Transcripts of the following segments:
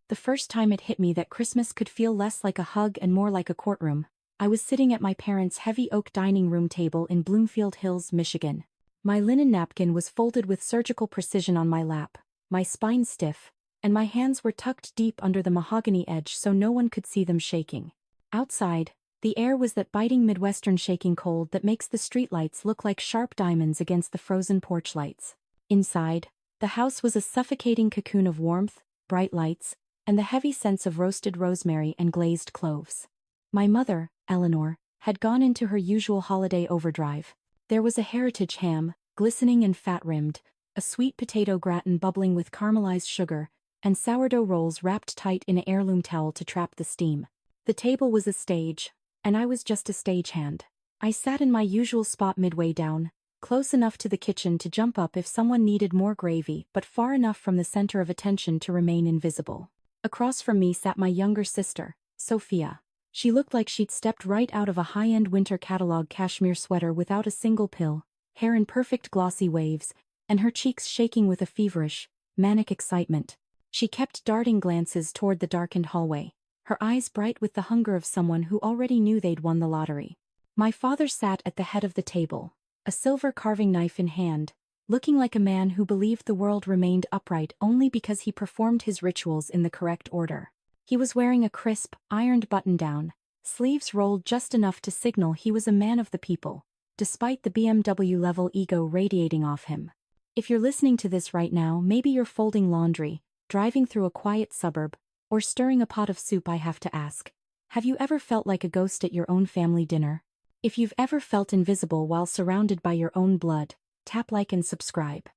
the first time it hit me that Christmas could feel less like a hug and more like a courtroom. I was sitting at my parents' heavy oak dining room table in Bloomfield Hills, Michigan. My linen napkin was folded with surgical precision on my lap, my spine stiff, and my hands were tucked deep under the mahogany edge so no one could see them shaking. Outside, the air was that biting Midwestern shaking cold that makes the streetlights look like sharp diamonds against the frozen porch lights. Inside, the house was a suffocating cocoon of warmth, bright lights, and the heavy scents of roasted rosemary and glazed cloves. My mother, Eleanor, had gone into her usual holiday overdrive. There was a heritage ham, glistening and fat-rimmed, a sweet potato gratin bubbling with caramelized sugar, and sourdough rolls wrapped tight in an heirloom towel to trap the steam. The table was a stage, and I was just a stagehand. I sat in my usual spot midway down, close enough to the kitchen to jump up if someone needed more gravy but far enough from the center of attention to remain invisible. Across from me sat my younger sister, Sophia. She looked like she'd stepped right out of a high-end winter catalog cashmere sweater without a single pill, hair in perfect glossy waves, and her cheeks shaking with a feverish, manic excitement. She kept darting glances toward the darkened hallway, her eyes bright with the hunger of someone who already knew they'd won the lottery. My father sat at the head of the table, a silver carving knife in hand, looking like a man who believed the world remained upright only because he performed his rituals in the correct order. He was wearing a crisp, ironed button-down, sleeves rolled just enough to signal he was a man of the people, despite the BMW-level ego radiating off him. If you're listening to this right now, maybe you're folding laundry, driving through a quiet suburb, or stirring a pot of soup. I have to ask, have you ever felt like a ghost at your own family dinner? If you've ever felt invisible while surrounded by your own blood, tap like and subscribe.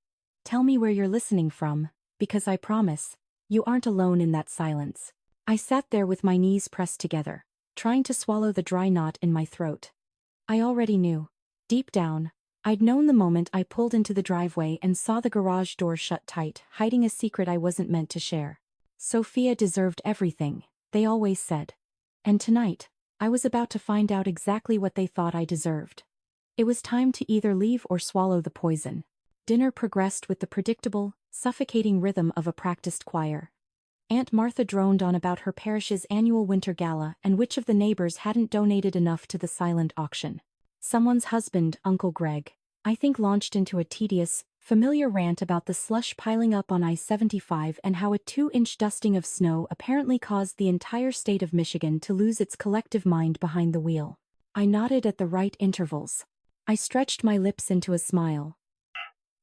Tell me where you're listening from, because I promise, you aren't alone in that silence. I sat there with my knees pressed together, trying to swallow the dry knot in my throat. I already knew. Deep down, I'd known the moment I pulled into the driveway and saw the garage door shut tight, hiding a secret I wasn't meant to share. Sophia deserved everything, they always said. And tonight, I was about to find out exactly what they thought I deserved. It was time to either leave or swallow the poison. Dinner progressed with the predictable, suffocating rhythm of a practiced choir. Aunt Martha droned on about her parish's annual winter gala and which of the neighbors hadn't donated enough to the silent auction. Someone's husband, Uncle Greg, I think, launched into a tedious, familiar rant about the slush piling up on I-75 and how a 2-inch dusting of snow apparently caused the entire state of Michigan to lose its collective mind behind the wheel. I nodded at the right intervals. I stretched my lips into a smile.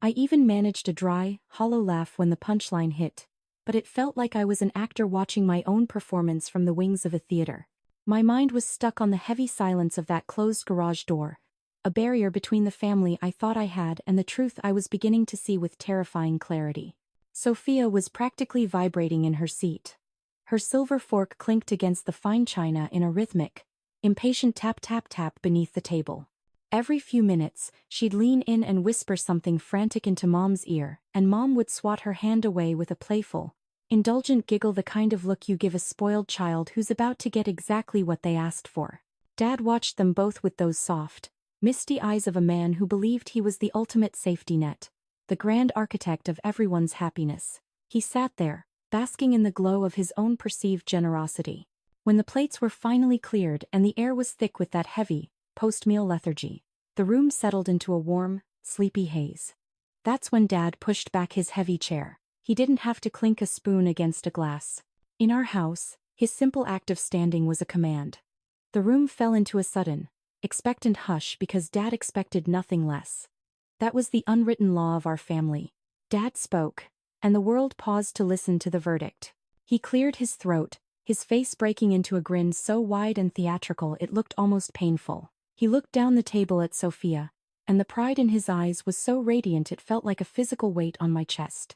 I even managed a dry, hollow laugh when the punchline hit, but it felt like I was an actor watching my own performance from the wings of a theater. My mind was stuck on the heavy silence of that closed garage door, a barrier between the family I thought I had and the truth I was beginning to see with terrifying clarity. Sophia was practically vibrating in her seat. Her silver fork clinked against the fine china in a rhythmic, impatient tap-tap-tap beneath the table. Every few minutes, she'd lean in and whisper something frantic into Mom's ear, and Mom would swat her hand away with a playful, indulgent giggle, the kind of look you give a spoiled child who's about to get exactly what they asked for. Dad watched them both with those soft, misty eyes of a man who believed he was the ultimate safety net, the grand architect of everyone's happiness. He sat there, basking in the glow of his own perceived generosity. When the plates were finally cleared and the air was thick with that heavy, post-meal lethargy, the room settled into a warm, sleepy haze. That's when Dad pushed back his heavy chair. He didn't have to clink a spoon against a glass. In our house, his simple act of standing was a command. The room fell into a sudden, expectant hush because Dad expected nothing less. That was the unwritten law of our family. Dad spoke, and the world paused to listen to the verdict. He cleared his throat, his face breaking into a grin so wide and theatrical it looked almost painful. He looked down the table at Sophia, and the pride in his eyes was so radiant it felt like a physical weight on my chest.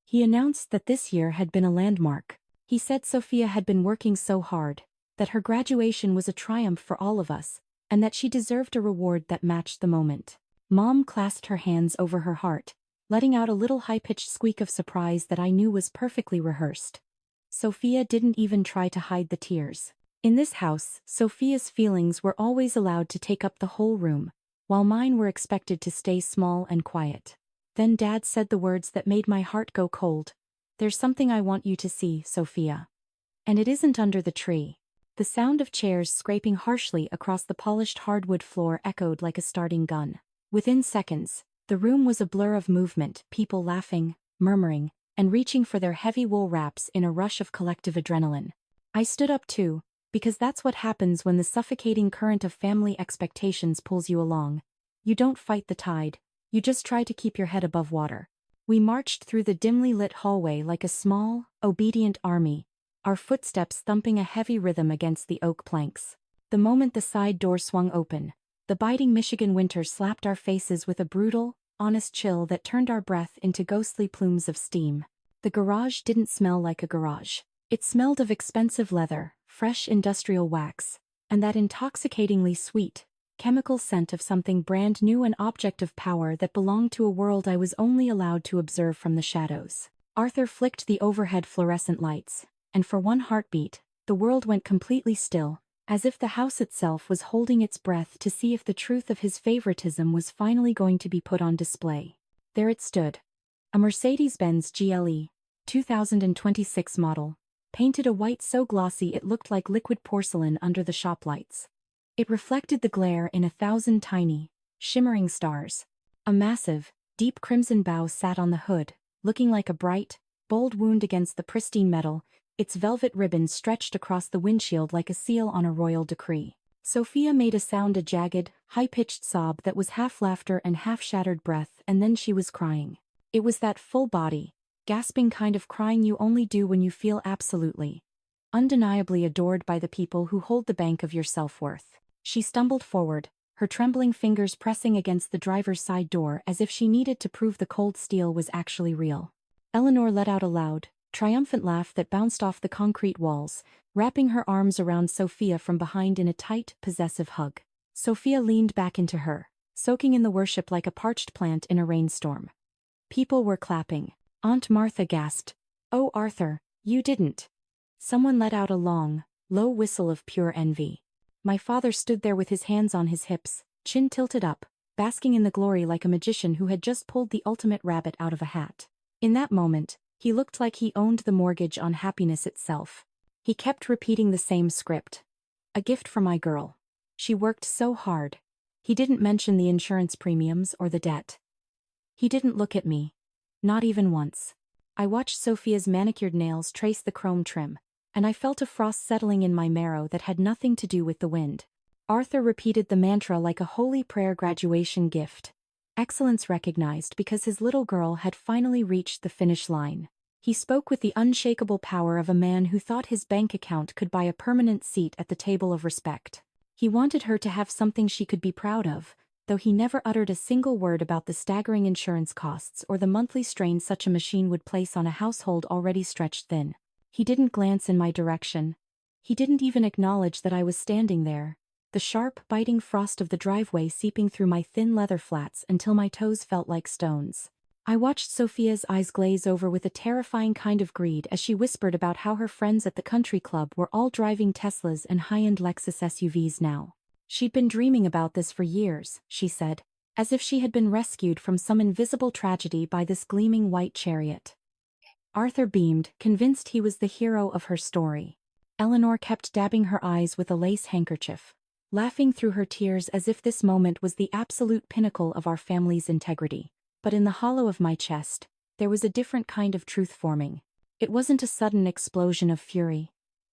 He announced that this year had been a landmark. He said Sophia had been working so hard, that her graduation was a triumph for all of us, and that she deserved a reward that matched the moment. Mom clasped her hands over her heart, letting out a little high-pitched squeak of surprise that I knew was perfectly rehearsed. Sophia didn't even try to hide the tears. In this house, Sophia's feelings were always allowed to take up the whole room, while mine were expected to stay small and quiet. Then Dad said the words that made my heart go cold. "There's something I want you to see, Sophia." And it isn't under the tree. The sound of chairs scraping harshly across the polished hardwood floor echoed like a starting gun. Within seconds, the room was a blur of movement, people laughing, murmuring, and reaching for their heavy wool wraps in a rush of collective adrenaline. I stood up too, because that's what happens when the suffocating current of family expectations pulls you along. You don't fight the tide, you just try to keep your head above water. We marched through the dimly lit hallway like a small, obedient army, our footsteps thumping a heavy rhythm against the oak planks. The moment the side door swung open, the biting Michigan winter slapped our faces with a brutal, honest chill that turned our breath into ghostly plumes of steam. The garage didn't smell like a garage. It smelled of expensive leather, fresh industrial wax, and that intoxicatingly sweet, chemical scent of something brand new, an object of power that belonged to a world I was only allowed to observe from the shadows. Arthur flicked the overhead fluorescent lights, and for one heartbeat, the world went completely still, as if the house itself was holding its breath to see if the truth of his favoritism was finally going to be put on display. There it stood. A Mercedes-Benz GLE, 2026 model, painted a white so glossy it looked like liquid porcelain under the shop lights. It reflected the glare in 1,000 tiny, shimmering stars. A massive, deep crimson bow sat on the hood, looking like a bright, bold wound against the pristine metal, its velvet ribbons stretched across the windshield like a seal on a royal decree. Sophia made a sound, a jagged, high-pitched sob that was half laughter and half shattered breath, and then she was crying. It was that full-body, gasping kind of crying you only do when you feel absolutely, undeniably adored by the people who hold the bank of your self-worth. She stumbled forward, her trembling fingers pressing against the driver's side door as if she needed to prove the cold steel was actually real. Eleanor let out a loud, triumphant laugh that bounced off the concrete walls, wrapping her arms around Sophia from behind in a tight, possessive hug. Sophia leaned back into her, soaking in the worship like a parched plant in a rainstorm. People were clapping. Aunt Martha gasped, "Oh, Arthur, you didn't." Someone let out a long, low whistle of pure envy. My father stood there with his hands on his hips, chin tilted up, basking in the glory like a magician who had just pulled the ultimate rabbit out of a hat. In that moment, he looked like he owned the mortgage on happiness itself. He kept repeating the same script. "A gift for my girl. She worked so hard." He didn't mention the insurance premiums or the debt. He didn't look at me. Not even once. I watched Sophia's manicured nails trace the chrome trim, and I felt a frost settling in my marrow that had nothing to do with the wind. Arthur repeated the mantra like a holy prayer graduation gift. Excellence recognized because his little girl had finally reached the finish line. He spoke with the unshakable power of a man who thought his bank account could buy a permanent seat at the table of respect. He wanted her to have something she could be proud of, though he never uttered a single word about the staggering insurance costs or the monthly strain such a machine would place on a household already stretched thin. He didn't glance in my direction. He didn't even acknowledge that I was standing there, the sharp, biting frost of the driveway seeping through my thin leather flats until my toes felt like stones. I watched Sophia's eyes glaze over with a terrifying kind of greed as she whispered about how her friends at the country club were all driving Teslas and high-end Lexus SUVs now. She'd been dreaming about this for years, she said, as if she had been rescued from some invisible tragedy by this gleaming white chariot. Arthur beamed, convinced he was the hero of her story. Eleanor kept dabbing her eyes with a lace handkerchief, laughing through her tears as if this moment was the absolute pinnacle of our family's integrity. But in the hollow of my chest, there was a different kind of truth forming. It wasn't a sudden explosion of fury.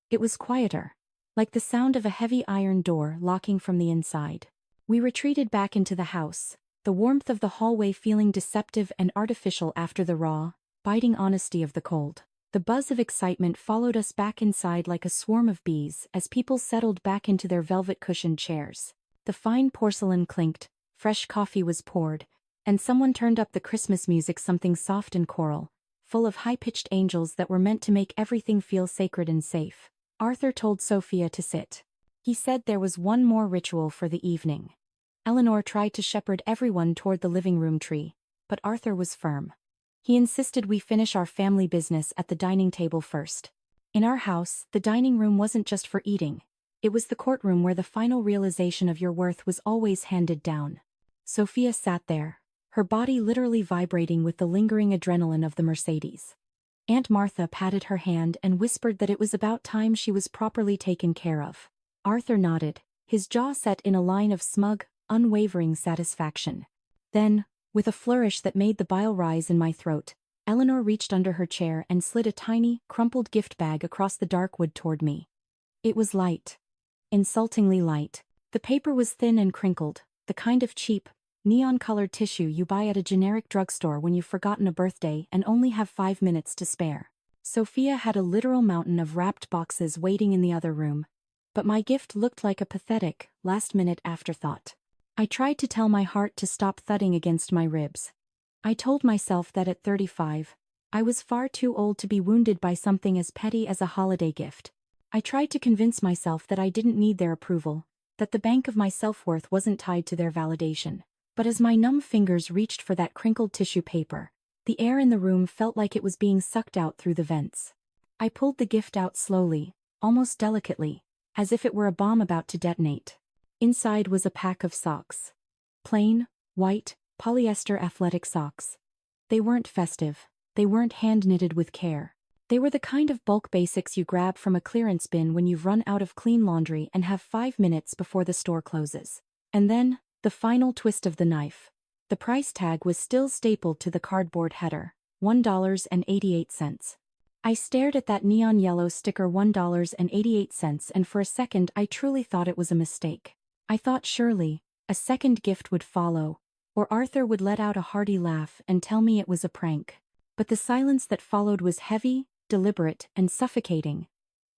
It was quieter, like the sound of a heavy iron door locking from the inside. We retreated back into the house, the warmth of the hallway feeling deceptive and artificial after the raw, biting honesty of the cold. The buzz of excitement followed us back inside like a swarm of bees as people settled back into their velvet-cushioned chairs. The fine porcelain clinked, fresh coffee was poured, and someone turned up the Christmas music, something soft and choral, full of high-pitched angels that were meant to make everything feel sacred and safe. Arthur told Sophia to sit. He said there was one more ritual for the evening. Eleanor tried to shepherd everyone toward the living room tree, but Arthur was firm. He insisted we finish our family business at the dining table first. In our house, the dining room wasn't just for eating. It was the courtroom where the final realization of your worth was always handed down. Sophia sat there, her body literally vibrating with the lingering adrenaline of the Mercedes. Aunt Martha patted her hand and whispered that it was about time she was properly taken care of. Arthur nodded, his jaw set in a line of smug, unwavering satisfaction. Then, with a flourish that made the bile rise in my throat, Eleanor reached under her chair and slid a tiny, crumpled gift bag across the dark wood toward me. It was light. Insultingly light. The paper was thin and crinkled, the kind of cheap, neon-colored tissue you buy at a generic drugstore when you've forgotten a birthday and only have 5 minutes to spare. Sophia had a literal mountain of wrapped boxes waiting in the other room. But my gift looked like a pathetic, last-minute afterthought. I tried to tell my heart to stop thudding against my ribs. I told myself that at 35, I was far too old to be wounded by something as petty as a holiday gift. I tried to convince myself that I didn't need their approval, that the bank of my self-worth wasn't tied to their validation. But as my numb fingers reached for that crinkled tissue paper, the air in the room felt like it was being sucked out through the vents. I pulled the gift out slowly, almost delicately, as if it were a bomb about to detonate. Inside was a pack of socks. Plain, white, polyester athletic socks. They weren't festive. They weren't hand-knitted with care. They were the kind of bulk basics you grab from a clearance bin when you've run out of clean laundry and have 5 minutes before the store closes. And then, the final twist of the knife. The price tag was still stapled to the cardboard header, $1.88. I stared at that neon yellow sticker $1.88 and for a second I truly thought it was a mistake. I thought surely, a second gift would follow, or Arthur would let out a hearty laugh and tell me it was a prank. But the silence that followed was heavy, deliberate, and suffocating.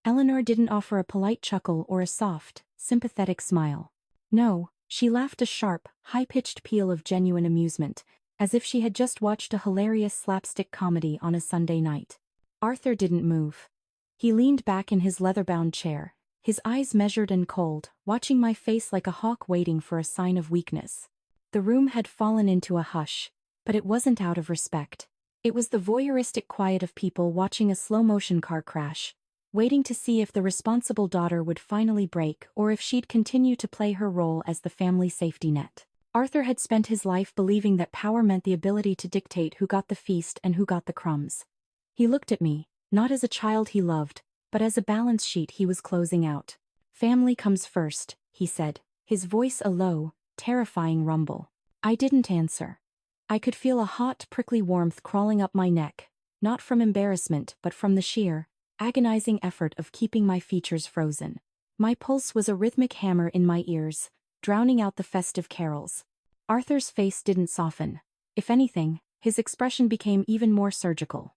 Eleanor didn't offer a polite chuckle or a soft, sympathetic smile. No, she laughed a sharp, high-pitched peal of genuine amusement, as if she had just watched a hilarious slapstick comedy on a Sunday night. Arthur didn't move. He leaned back in his leather-bound chair, his eyes measured and cold, watching my face like a hawk waiting for a sign of weakness. The room had fallen into a hush, but it wasn't out of respect. It was the voyeuristic quiet of people watching a slow-motion car crash, waiting to see if the responsible daughter would finally break or if she'd continue to play her role as the family safety net. Arthur had spent his life believing that power meant the ability to dictate who got the feast and who got the crumbs. He looked at me, not as a child he loved, but as a balance sheet he was closing out. "Family comes first," he said, his voice a low, terrifying rumble. I didn't answer. I could feel a hot, prickly warmth crawling up my neck, not from embarrassment but from the sheer, agonizing effort of keeping my features frozen. My pulse was a rhythmic hammer in my ears, drowning out the festive carols. Arthur's face didn't soften. If anything, his expression became even more surgical.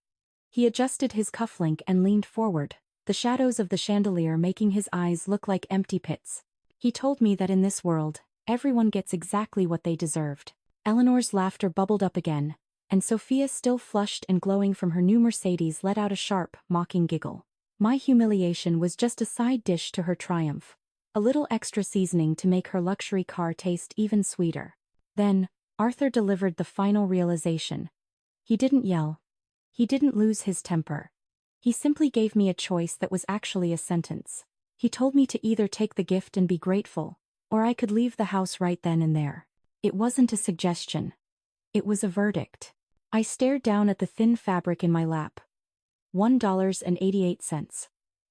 He adjusted his cufflink and leaned forward, the shadows of the chandelier making his eyes look like empty pits. He told me that in this world, everyone gets exactly what they deserved. Eleanor's laughter bubbled up again, and Sophia, still flushed and glowing from her new Mercedes, let out a sharp, mocking giggle. My humiliation was just a side dish to her triumph, a little extra seasoning to make her luxury car taste even sweeter. Then, Arthur delivered the final realization. He didn't yell. He didn't lose his temper. He simply gave me a choice that was actually a sentence. He told me to either take the gift and be grateful, or I could leave the house right then and there. It wasn't a suggestion. It was a verdict. I stared down at the thin fabric in my lap. $1.88.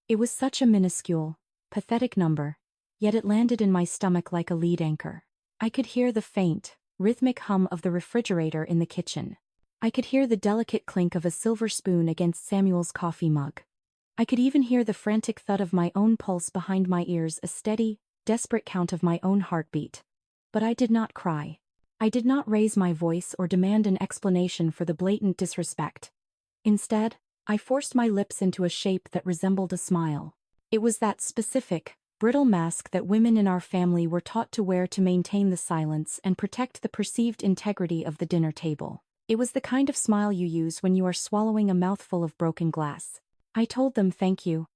It was such a minuscule, pathetic number, yet it landed in my stomach like a lead anchor. I could hear the faint, rhythmic hum of the refrigerator in the kitchen. I could hear the delicate clink of a silver spoon against Samuel's coffee mug. I could even hear the frantic thud of my own pulse behind my ears, a steady, desperate count of my own heartbeat. But I did not cry. I did not raise my voice or demand an explanation for the blatant disrespect. Instead, I forced my lips into a shape that resembled a smile. It was that specific, brittle mask that women in our family were taught to wear to maintain the silence and protect the perceived integrity of the dinner table. It was the kind of smile you use when you are swallowing a mouthful of broken glass. I told them thank you.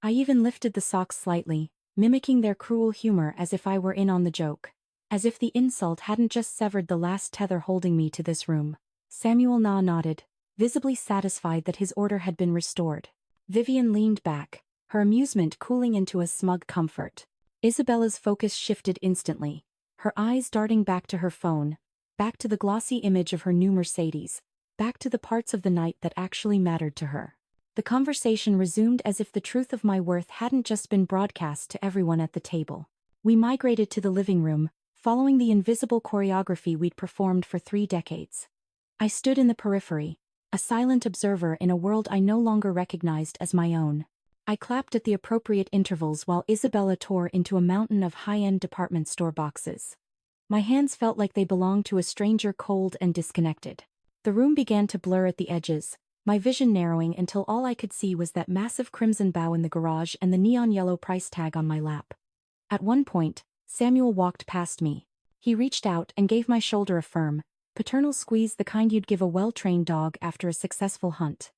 I even lifted the socks slightly, mimicking their cruel humor as if I were in on the joke. As if the insult hadn't just severed the last tether holding me to this room. Samuel nodded, visibly satisfied that his order had been restored. Vivian leaned back, her amusement cooling into a smug comfort. Isabella's focus shifted instantly, her eyes darting back to her phone, back to the glossy image of her new Mercedes. back to the parts of the night that actually mattered to her. The conversation resumed as if the truth of my worth hadn't just been broadcast to everyone at the table. We migrated to the living room, following the invisible choreography we'd performed for 3 decades. I stood in the periphery, a silent observer in a world I no longer recognized as my own. I clapped at the appropriate intervals while Isabella tore into a mountain of high-end department store boxes. My hands felt like they belonged to a stranger, cold and disconnected. The room began to blur at the edges, my vision narrowing until all I could see was that massive crimson bow in the garage and the neon yellow price tag on my lap. At one point, Samuel walked past me. He reached out and gave my shoulder a firm, paternal squeeze, the kind you'd give a well-trained dog after a successful hunt.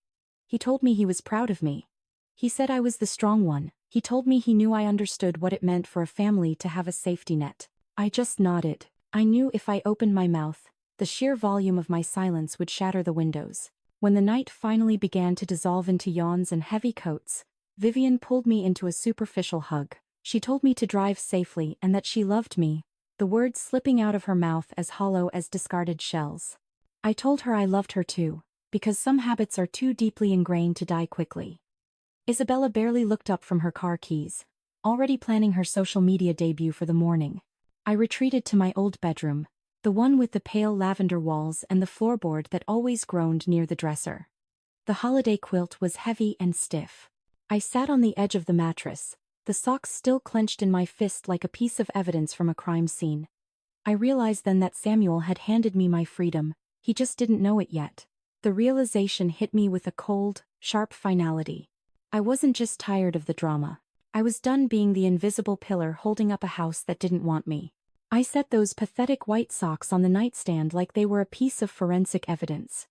He told me he was proud of me. He said I was the strong one. He told me he knew I understood what it meant for a family to have a safety net. I just nodded. I knew if I opened my mouth, the sheer volume of my silence would shatter the windows. When the night finally began to dissolve into yawns and heavy coats, Vivian pulled me into a superficial hug. She told me to drive safely and that she loved me, the words slipping out of her mouth as hollow as discarded shells. I told her I loved her too, because some habits are too deeply ingrained to die quickly. Isabella barely looked up from her car keys, already planning her social media debut for the morning. I retreated to my old bedroom, the one with the pale lavender walls and the floorboard that always groaned near the dresser. The holiday quilt was heavy and stiff. I sat on the edge of the mattress, the socks still clenched in my fist like a piece of evidence from a crime scene. I realized then that Samuel had handed me my freedom, he just didn't know it yet. The realization hit me with a cold, sharp finality. I wasn't just tired of the drama. I was done being the invisible pillar holding up a house that didn't want me. I set those pathetic white socks on the nightstand like they were a piece of forensic evidence.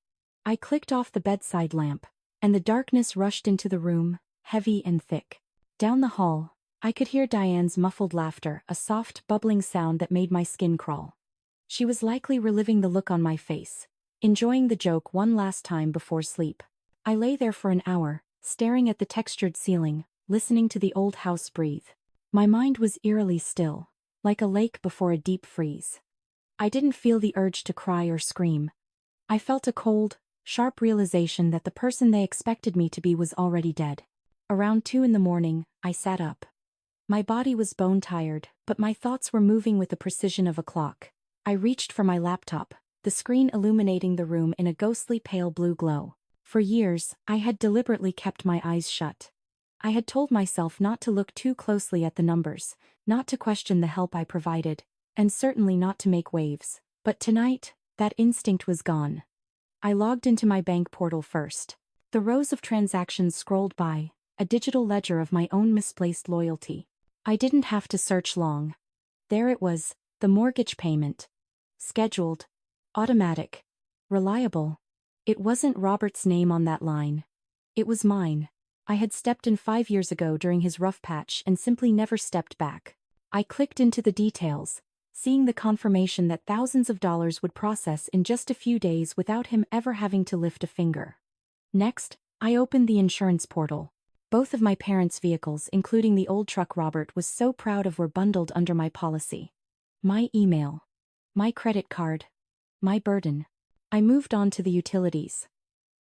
I clicked off the bedside lamp, and the darkness rushed into the room, heavy and thick. Down the hall, I could hear Diane's muffled laughter, a soft, bubbling sound that made my skin crawl. She was likely reliving the look on my face, enjoying the joke one last time before sleep. I lay there for an hour, staring at the textured ceiling, listening to the old house breathe. My mind was eerily still, like a lake before a deep freeze. I didn't feel the urge to cry or scream. I felt a cold, sharp realization that the person they expected me to be was already dead. Around 2 in the morning, I sat up. My body was bone-tired, but my thoughts were moving with the precision of a clock. I reached for my laptop, the screen illuminating the room in a ghostly pale blue glow. For years, I had deliberately kept my eyes shut. I had told myself not to look too closely at the numbers, not to question the help I provided, and certainly not to make waves. But tonight, that instinct was gone. I logged into my bank portal first. The rows of transactions scrolled by, a digital ledger of my own misplaced loyalty. I didn't have to search long. There it was, the mortgage payment. Scheduled. Automatic. Reliable. It wasn't Robert's name on that line. It was mine. I had stepped in 5 years ago during his rough patch and simply never stepped back. I clicked into the details, seeing the confirmation that thousands of dollars would process in just a few days without him ever having to lift a finger. Next, I opened the insurance portal. Both of my parents' vehicles, including the old truck Robert was so proud of, were bundled under my policy. My email. My credit card. My burden. I moved on to the utilities.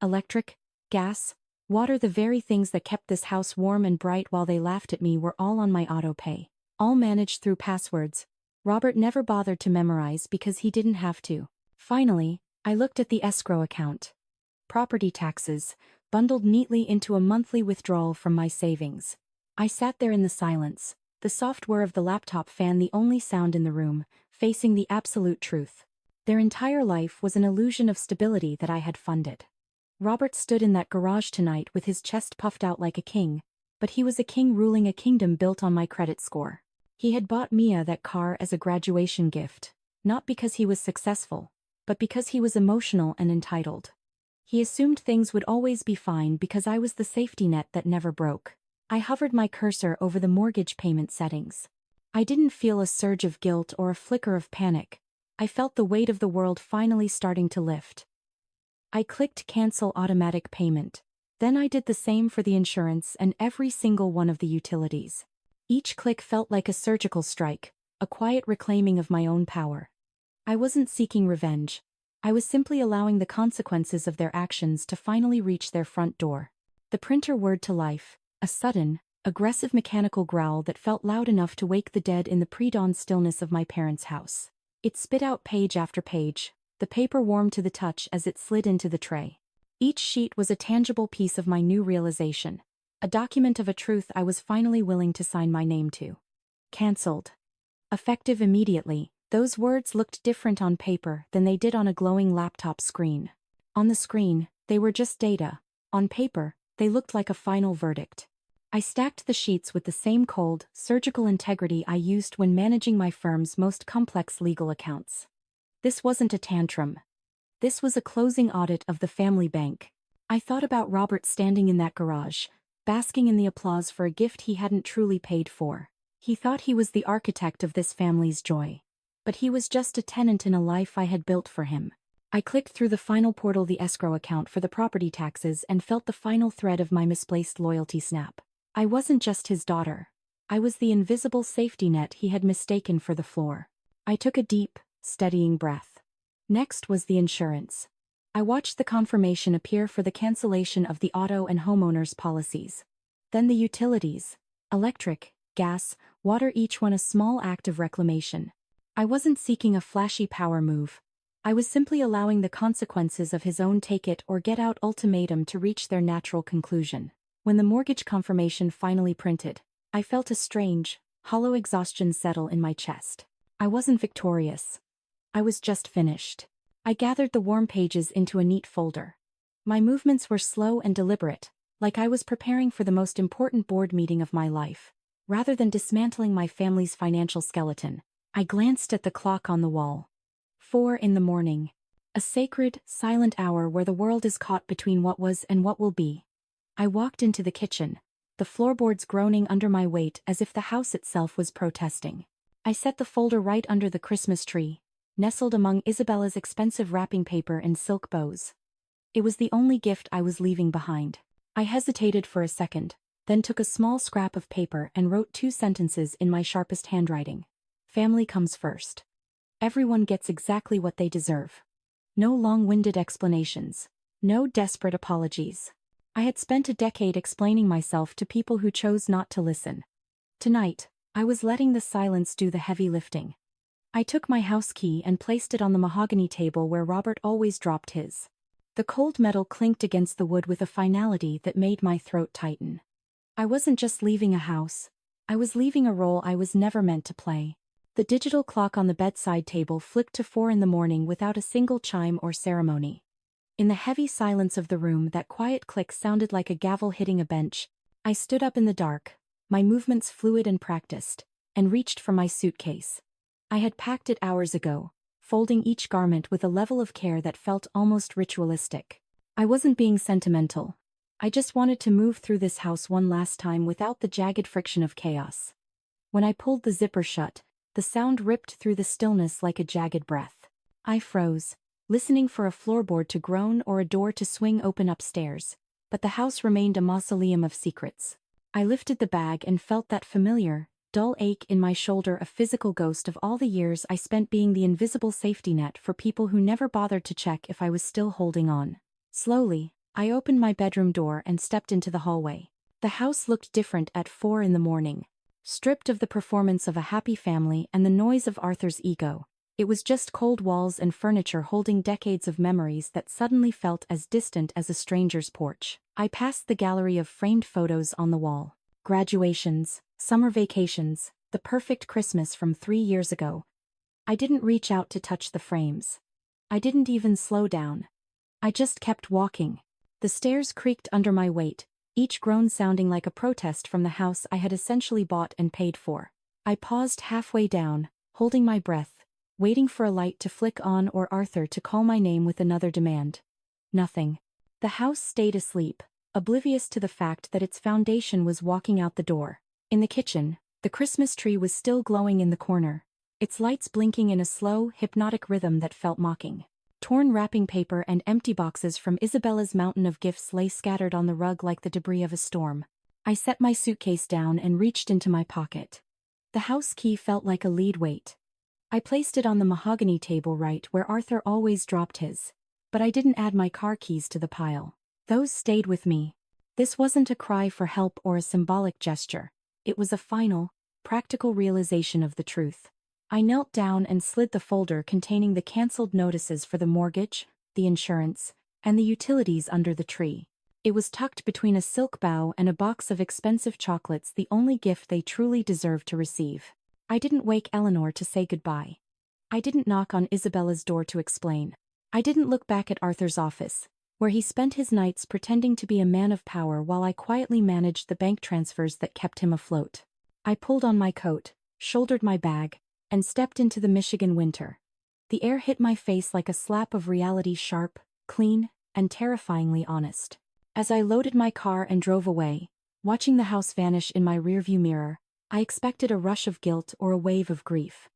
Electric, gas, water, the very things that kept this house warm and bright while they laughed at me, were all on my auto-pay. All managed through passwords. Robert never bothered to memorize because he didn't have to. Finally, I looked at the escrow account. Property taxes, bundled neatly into a monthly withdrawal from my savings. I sat there in the silence, the soft whir of the laptop fan the only sound in the room, facing the absolute truth. Their entire life was an illusion of stability that I had funded. Robert stood in that garage tonight with his chest puffed out like a king, but he was a king ruling a kingdom built on my credit score. He had bought Mia that car as a graduation gift, not because he was successful, but because he was emotional and entitled. He assumed things would always be fine because I was the safety net that never broke. I hovered my cursor over the mortgage payment settings. I didn't feel a surge of guilt or a flicker of panic. I felt the weight of the world finally starting to lift. I clicked cancel automatic payment. Then I did the same for the insurance and every single one of the utilities. Each click felt like a surgical strike, a quiet reclaiming of my own power. I wasn't seeking revenge. I was simply allowing the consequences of their actions to finally reach their front door. The printer whirred to life, a sudden, aggressive mechanical growl that felt loud enough to wake the dead in the pre-dawn stillness of my parents' house. It spit out page after page, the paper warmed to the touch as it slid into the tray. Each sheet was a tangible piece of my new realization, a document of a truth I was finally willing to sign my name to. Cancelled. Effective immediately, those words looked different on paper than they did on a glowing laptop screen. On the screen, they were just data. On paper, they looked like a final verdict. I stacked the sheets with the same cold, surgical integrity I used when managing my firm's most complex legal accounts. This wasn't a tantrum. This was a closing audit of the family bank. I thought about Robert standing in that garage, basking in the applause for a gift he hadn't truly paid for. He thought he was the architect of this family's joy. But he was just a tenant in a life I had built for him. I clicked through the final portal, the escrow account for the property taxes, and felt the final thread of my misplaced loyalty snap. I wasn't just his daughter. I was the invisible safety net he had mistaken for the floor. I took a deep, steadying breath. Next was the insurance. I watched the confirmation appear for the cancellation of the auto and homeowners policies. Then the utilities. Electric, gas, water, each one a small act of reclamation. I wasn't seeking a flashy power move. I was simply allowing the consequences of his own take-it-or-get-out ultimatum to reach their natural conclusion. When the mortgage confirmation finally printed, I felt a strange, hollow exhaustion settle in my chest. I wasn't victorious. I was just finished. I gathered the warm pages into a neat folder. My movements were slow and deliberate, like I was preparing for the most important board meeting of my life. Rather than dismantling my family's financial skeleton, I glanced at the clock on the wall. 4 a.m. A sacred, silent hour where the world is caught between what was and what will be. I walked into the kitchen, the floorboards groaning under my weight as if the house itself was protesting. I set the folder right under the Christmas tree, nestled among Isabella's expensive wrapping paper and silk bows. It was the only gift I was leaving behind. I hesitated for a second, then took a small scrap of paper and wrote 2 sentences in my sharpest handwriting. Family comes first. Everyone gets exactly what they deserve. No long-winded explanations. No desperate apologies. I had spent a decade explaining myself to people who chose not to listen. Tonight, I was letting the silence do the heavy lifting. I took my house key and placed it on the mahogany table where Robert always dropped his. The cold metal clinked against the wood with a finality that made my throat tighten. I wasn't just leaving a house. I was leaving a role I was never meant to play. The digital clock on the bedside table flicked to 4 a.m. without a single chime or ceremony. In the heavy silence of the room, that quiet click sounded like a gavel hitting a bench. I stood up in the dark, my movements fluid and practiced, and reached for my suitcase. I had packed it hours ago, folding each garment with a level of care that felt almost ritualistic. I wasn't being sentimental. I just wanted to move through this house one last time without the jagged friction of chaos. When I pulled the zipper shut, the sound ripped through the stillness like a jagged breath. I froze, listening for a floorboard to groan or a door to swing open upstairs, but the house remained a mausoleum of secrets. I lifted the bag and felt that familiar, dull ache in my shoulder, a physical ghost of all the years I spent being the invisible safety net for people who never bothered to check if I was still holding on. Slowly, I opened my bedroom door and stepped into the hallway. The house looked different at 4 a.m. Stripped of the performance of a happy family and the noise of Arthur's ego, it was just cold walls and furniture holding decades of memories that suddenly felt as distant as a stranger's porch. I passed the gallery of framed photos on the wall. Graduations, summer vacations, the perfect Christmas from 3 years ago. I didn't reach out to touch the frames. I didn't even slow down. I just kept walking. The stairs creaked under my weight, each groan sounding like a protest from the house I had essentially bought and paid for. I paused halfway down, holding my breath, waiting for a light to flick on or Arthur to call my name with another demand. Nothing. The house stayed asleep, oblivious to the fact that its foundation was walking out the door. In the kitchen, the Christmas tree was still glowing in the corner, its lights blinking in a slow, hypnotic rhythm that felt mocking. Torn wrapping paper and empty boxes from Isabella's mountain of gifts lay scattered on the rug like the debris of a storm. I set my suitcase down and reached into my pocket. The house key felt like a lead weight. I placed it on the mahogany table right where Arthur always dropped his. But I didn't add my car keys to the pile. Those stayed with me. This wasn't a cry for help or a symbolic gesture. It was a final, practical realization of the truth. I knelt down and slid the folder containing the cancelled notices for the mortgage, the insurance, and the utilities under the tree. It was tucked between a silk bow and a box of expensive chocolates, the only gift they truly deserved to receive. I didn't wake Eleanor to say goodbye. I didn't knock on Isabella's door to explain. I didn't look back at Arthur's office, where he spent his nights pretending to be a man of power while I quietly managed the bank transfers that kept him afloat. I pulled on my coat, shouldered my bag, and stepped into the Michigan winter. The air hit my face like a slap of reality, sharp, clean, and terrifyingly honest. As I loaded my car and drove away, watching the house vanish in my rearview mirror, I expected a rush of guilt or a wave of grief.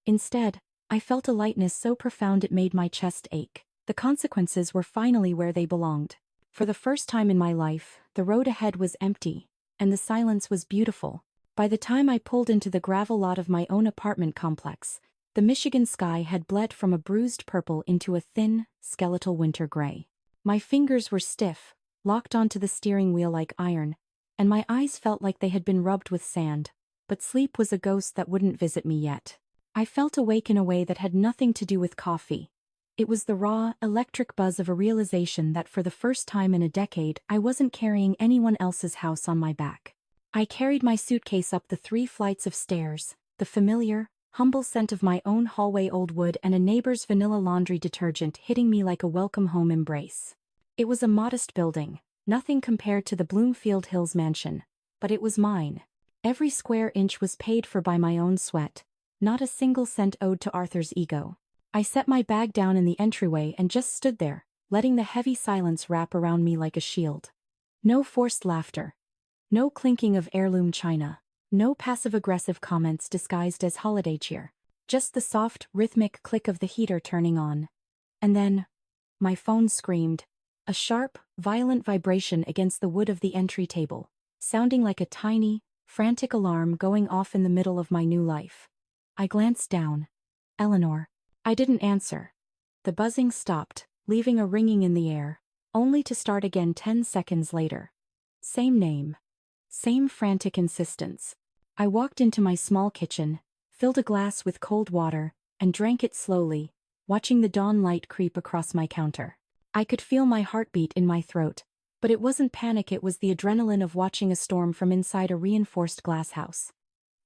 Instead, I felt a lightness so profound it made my chest ache. The consequences were finally where they belonged. For the first time in my life, the road ahead was empty, and the silence was beautiful. By the time I pulled into the gravel lot of my own apartment complex, the Michigan sky had bled from a bruised purple into a thin, skeletal winter gray. My fingers were stiff, locked onto the steering wheel like iron, and my eyes felt like they had been rubbed with sand, but sleep was a ghost that wouldn't visit me yet. I felt awake in a way that had nothing to do with coffee. It was the raw, electric buzz of a realization that for the first time in a decade I wasn't carrying anyone else's house on my back. I carried my suitcase up the 3 flights of stairs, the familiar, humble scent of my own hallway old wood and a neighbor's vanilla laundry detergent hitting me like a welcome home embrace. It was a modest building, nothing compared to the Bloomfield Hills mansion, but it was mine. Every square inch was paid for by my own sweat. Not a single cent owed to Arthur's ego. I set my bag down in the entryway and just stood there, letting the heavy silence wrap around me like a shield. No forced laughter. No clinking of heirloom china. No passive-aggressive comments disguised as holiday cheer. Just the soft, rhythmic click of the heater turning on. And then, my phone screamed. A sharp, violent vibration against the wood of the entry table, sounding like a tiny, frantic alarm going off in the middle of my new life. I glanced down. Eleanor. I didn't answer. The buzzing stopped, leaving a ringing in the air, only to start again 10 seconds later. Same name. Same frantic insistence. I walked into my small kitchen, filled a glass with cold water, and drank it slowly, watching the dawn light creep across my counter. I could feel my heartbeat in my throat, but it wasn't panic, it was the adrenaline of watching a storm from inside a reinforced glass house.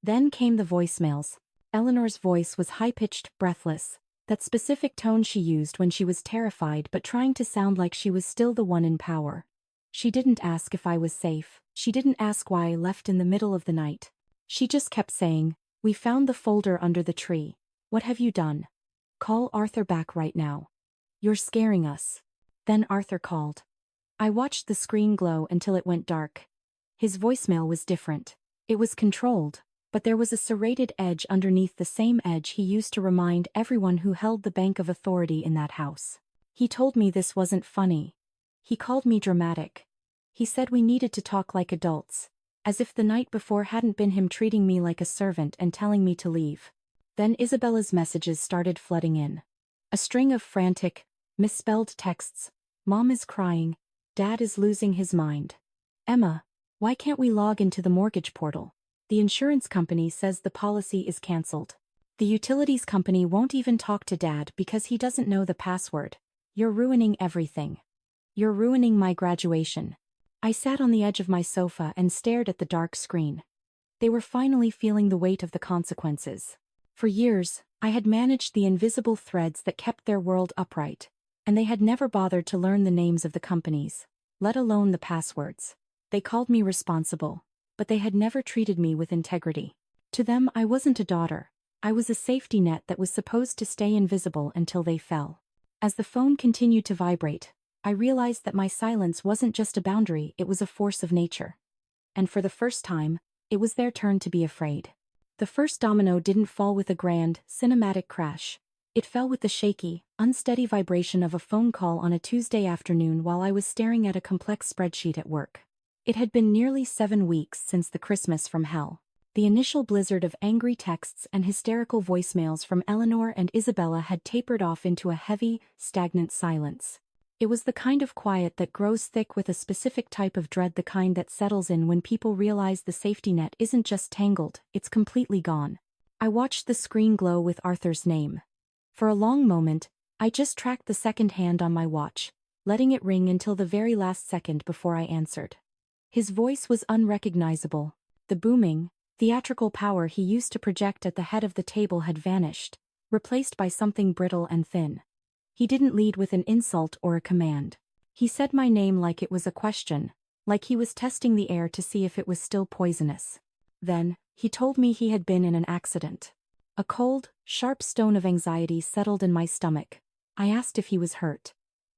Then came the voicemails. Eleanor's voice was high-pitched, breathless, that specific tone she used when she was terrified but trying to sound like she was still the one in power. She didn't ask if I was safe, she didn't ask why I left in the middle of the night. She just kept saying, "We found the folder under the tree. What have you done? Call Arthur back right now. You're scaring us." Then Arthur called. I watched the screen glow until it went dark. His voicemail was different. It was controlled, but there was a serrated edge underneath, the same edge he used to remind everyone who held the bank of authority in that house. He told me this wasn't funny. He called me dramatic. He said we needed to talk like adults, as if the night before hadn't been him treating me like a servant and telling me to leave. Then Isabella's messages started flooding in. A string of frantic, misspelled texts. Mom is crying. Dad is losing his mind. Emma, why can't we log into the mortgage portal? The insurance company says the policy is cancelled. The utilities company won't even talk to Dad because he doesn't know the password. You're ruining everything. You're ruining my graduation. I sat on the edge of my sofa and stared at the dark screen. They were finally feeling the weight of the consequences. For years, I had managed the invisible threads that kept their world upright, and they had never bothered to learn the names of the companies, let alone the passwords. They called me responsible, but they had never treated me with integrity. To them, I wasn't a daughter. I was a safety net that was supposed to stay invisible until they fell. As the phone continued to vibrate, I realized that my silence wasn't just a boundary, it was a force of nature. And for the first time, it was their turn to be afraid. The first domino didn't fall with a grand, cinematic crash. It fell with the shaky, unsteady vibration of a phone call on a Tuesday afternoon while I was staring at a complex spreadsheet at work. It had been nearly 7 weeks since the Christmas from hell. The initial blizzard of angry texts and hysterical voicemails from Eleanor and Isabella had tapered off into a heavy, stagnant silence. It was the kind of quiet that grows thick with a specific type of dread, the kind that settles in when people realize the safety net isn't just tangled, it's completely gone. I watched the screen glow with Arthur's name. For a long moment, I just tracked the second hand on my watch, letting it ring until the very last second before I answered. His voice was unrecognizable. The booming, theatrical power he used to project at the head of the table had vanished, replaced by something brittle and thin. He didn't lead with an insult or a command. He said my name like it was a question, like he was testing the air to see if it was still poisonous. Then, he told me he had been in an accident. A cold, sharp stone of anxiety settled in my stomach. I asked if he was hurt.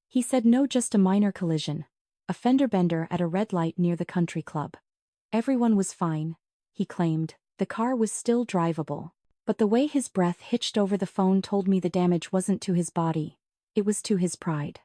He said no, just a minor collision. A fender bender at a red light near the country club. Everyone was fine, he claimed. The car was still drivable. But the way his breath hitched over the phone told me the damage wasn't to his body. It was to his pride.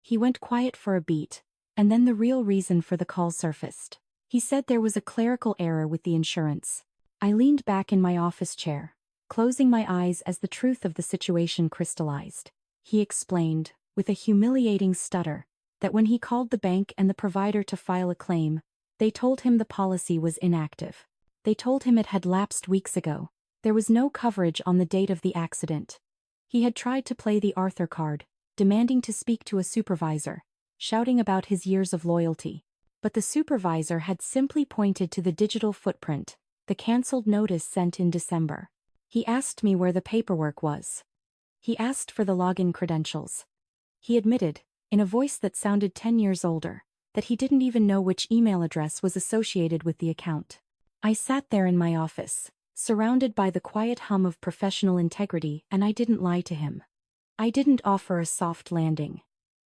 He went quiet for a beat, and then the real reason for the call surfaced. He said there was a clerical error with the insurance. I leaned back in my office chair, closing my eyes as the truth of the situation crystallized. He explained, with a humiliating stutter, that when he called the bank and the provider to file a claim, they told him the policy was inactive. They told him it had lapsed weeks ago. There was no coverage on the date of the accident. He had tried to play the Arthur card, demanding to speak to a supervisor, shouting about his years of loyalty. But the supervisor had simply pointed to the digital footprint, the cancelled notice sent in December. He asked me where the paperwork was. He asked for the login credentials. He admitted, in a voice that sounded 10 years older, that he didn't even know which email address was associated with the account. I sat there in my office, surrounded by the quiet hum of professional integrity, and I didn't lie to him. I didn't offer a soft landing.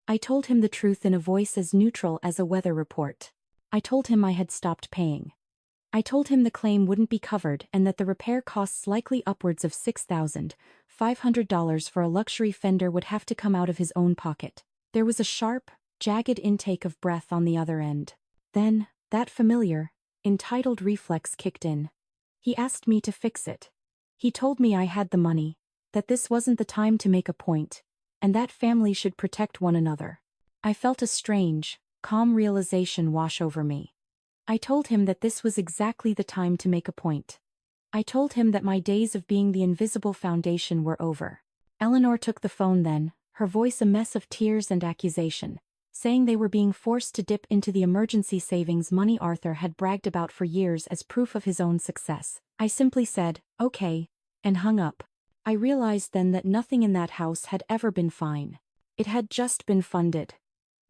I told him the truth in a voice as neutral as a weather report. I told him I had stopped paying. I told him the claim wouldn't be covered and that the repair costs, likely upwards of $6,500 for a luxury fender, would have to come out of his own pocket. There was a sharp, jagged intake of breath on the other end. Then, that familiar, entitled reflex kicked in. He asked me to fix it. He told me I had the money, that this wasn't the time to make a point, and that family should protect one another. I felt a strange, calm realization wash over me. I told him that this was exactly the time to make a point. I told him that my days of being the invisible foundation were over. Eleanor took the phone then, her voice a mess of tears and accusation, saying they were being forced to dip into the emergency savings money Arthur had bragged about for years as proof of his own success. I simply said, "Okay," and hung up. I realized then that nothing in that house had ever been fine. It had just been funded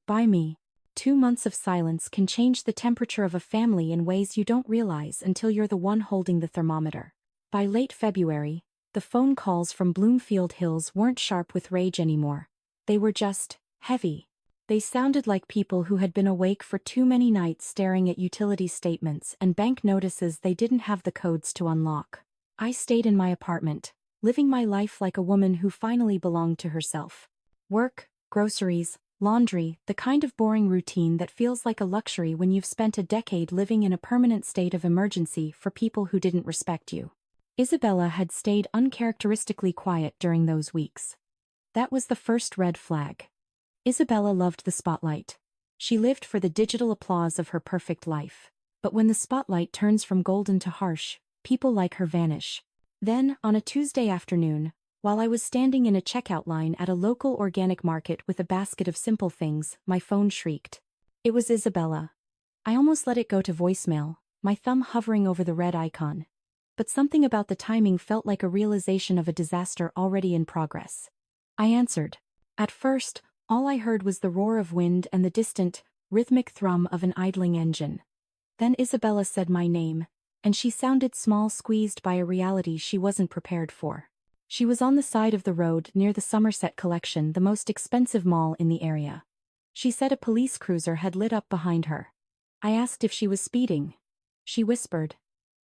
by me. 2 months of silence can change the temperature of a family in ways you don't realize until you're the one holding the thermometer. By late February, the phone calls from Bloomfield Hills weren't sharp with rage anymore. They were just heavy. They sounded like people who had been awake for too many nights staring at utility statements and bank notices they didn't have the codes to unlock. I stayed in my apartment, living my life like a woman who finally belonged to herself. Work, groceries, laundry, the kind of boring routine that feels like a luxury when you've spent a decade living in a permanent state of emergency for people who didn't respect you. Isabella had stayed uncharacteristically quiet during those weeks. That was the first red flag. Isabella loved the spotlight. She lived for the digital applause of her perfect life. But when the spotlight turns from golden to harsh, people like her vanish. Then, on a Tuesday afternoon, while I was standing in a checkout line at a local organic market with a basket of simple things, my phone shrieked. It was Isabella. I almost let it go to voicemail, my thumb hovering over the red icon. But something about the timing felt like a realization of a disaster already in progress. I answered. At first, all I heard was the roar of wind and the distant, rhythmic thrum of an idling engine. Then Isabella said my name, and she sounded small, squeezed by a reality she wasn't prepared for. She was on the side of the road near the Somerset Collection, the most expensive mall in the area. She said a police cruiser had lit up behind her. I asked if she was speeding. She whispered.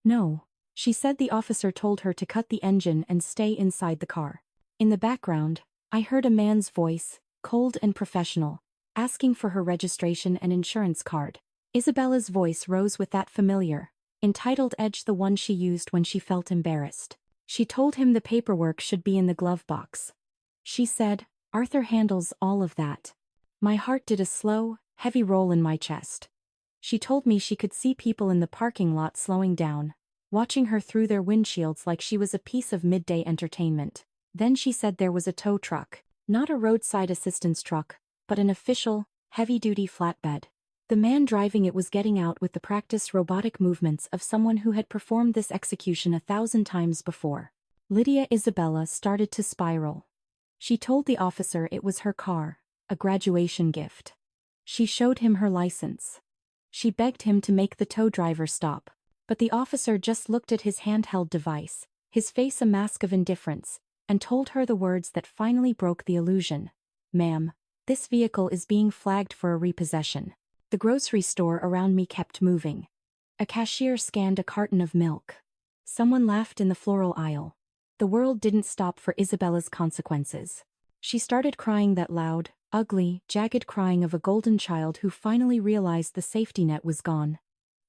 No. She said the officer told her to cut the engine and stay inside the car. In the background, I heard a man's voice, cold and professional, asking for her registration and insurance card. Isabella's voice rose with that familiar, entitled edge, the one she used when she felt embarrassed. She told him the paperwork should be in the glove box. She said, "Arthur handles all of that." My heart did a slow, heavy roll in my chest. She told me she could see people in the parking lot slowing down, watching her through their windshields like she was a piece of midday entertainment. Then she said there was a tow truck, not a roadside assistance truck, but an official, heavy-duty flatbed. The man driving it was getting out with the practiced robotic movements of someone who had performed this execution 1,000 times before. Lydia Isabella started to spiral. She told the officer it was her car, a graduation gift. She showed him her license. She begged him to make the tow driver stop, but the officer just looked at his handheld device, his face a mask of indifference, and told her the words that finally broke the illusion. "Ma'am, this vehicle is being flagged for a repossession." The grocery store around me kept moving. A cashier scanned a carton of milk. Someone laughed in the floral aisle. The world didn't stop for Isabella's consequences. She started crying, that loud, ugly, jagged crying of a golden child who finally realized the safety net was gone.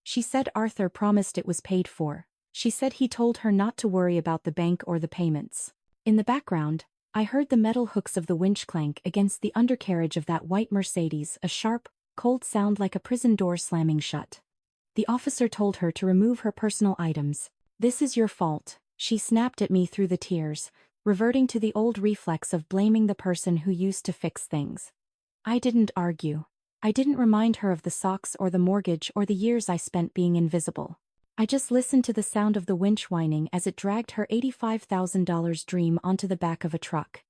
She said Arthur promised it was paid for. She said he told her not to worry about the bank or the payments. In the background, I heard the metal hooks of the winch clank against the undercarriage of that white Mercedes, a sharp, cold sound like a prison door slamming shut. The officer told her to remove her personal items. "This is your fault," she snapped at me through the tears, reverting to the old reflex of blaming the person who used to fix things. I didn't argue. I didn't remind her of the socks or the mortgage or the years I spent being invisible. I just listened to the sound of the winch whining as it dragged her $85,000 dream onto the back of a truck.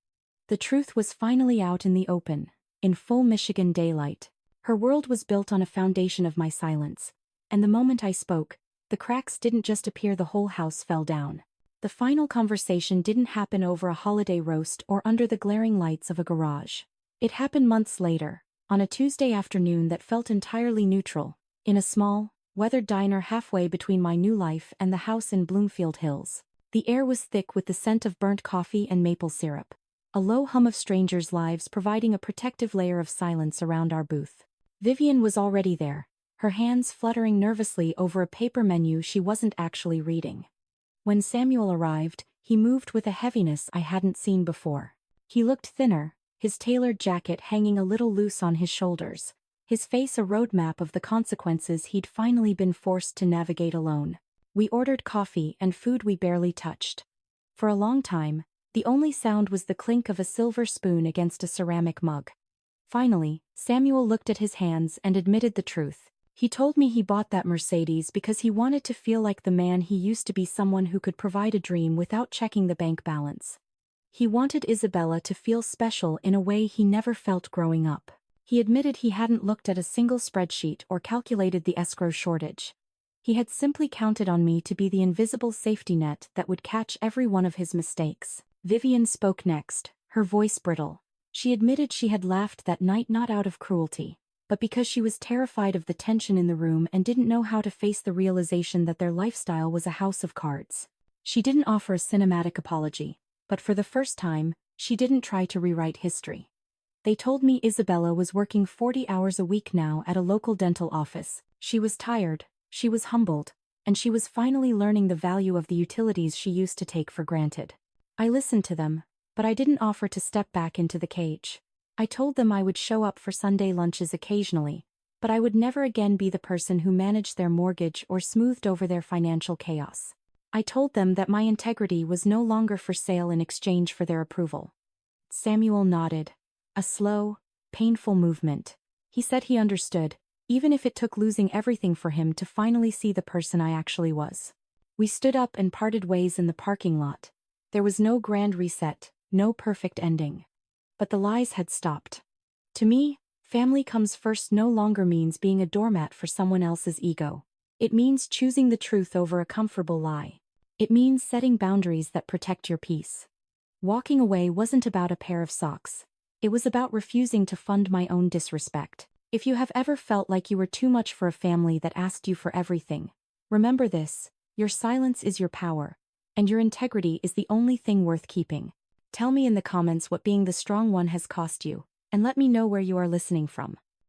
The truth was finally out in the open, in full Michigan daylight. Her world was built on a foundation of my silence, and the moment I spoke, the cracks didn't just appear, the whole house fell down. The final conversation didn't happen over a holiday roast or under the glaring lights of a garage. It happened months later, on a Tuesday afternoon that felt entirely neutral, in a small, weathered diner halfway between my new life and the house in Bloomfield Hills. The air was thick with the scent of burnt coffee and maple syrup, a low hum of strangers' lives providing a protective layer of silence around our booth. Vivian was already there, her hands fluttering nervously over a paper menu she wasn't actually reading. When Samuel arrived, he moved with a heaviness I hadn't seen before. He looked thinner, his tailored jacket hanging a little loose on his shoulders, his face a roadmap of the consequences he'd finally been forced to navigate alone. We ordered coffee and food we barely touched. For a long time, the only sound was the clink of a silver spoon against a ceramic mug. Finally, Samuel looked at his hands and admitted the truth. He told me he bought that Mercedes because he wanted to feel like the man he used to be, someone who could provide a dream without checking the bank balance. He wanted Isabella to feel special in a way he never felt growing up. He admitted he hadn't looked at a single spreadsheet or calculated the escrow shortage. He had simply counted on me to be the invisible safety net that would catch every one of his mistakes. Vivian spoke next, her voice brittle. She admitted she had laughed that night not out of cruelty, but because she was terrified of the tension in the room and didn't know how to face the realization that their lifestyle was a house of cards. She didn't offer a cinematic apology, but for the first time, she didn't try to rewrite history. They told me Isabella was working 40 hours a week now at a local dental office. She was tired, she was humbled, and she was finally learning the value of the utilities she used to take for granted. I listened to them, but I didn't offer to step back into the cage. I told them I would show up for Sunday lunches occasionally, but I would never again be the person who managed their mortgage or smoothed over their financial chaos. I told them that my integrity was no longer for sale in exchange for their approval. Samuel nodded. A slow, painful movement. He said he understood, even if it took losing everything for him to finally see the person I actually was. We stood up and parted ways in the parking lot. There was no grand reset, no perfect ending. But the lies had stopped. To me, family comes first no longer means being a doormat for someone else's ego. It means choosing the truth over a comfortable lie. It means setting boundaries that protect your peace. Walking away wasn't about a pair of socks. It was about refusing to fund my own disrespect. If you have ever felt like you were too much for a family that asked you for everything, remember this: your silence is your power, and your integrity is the only thing worth keeping. Tell me in the comments what being the strong one has cost you, and let me know where you are listening from.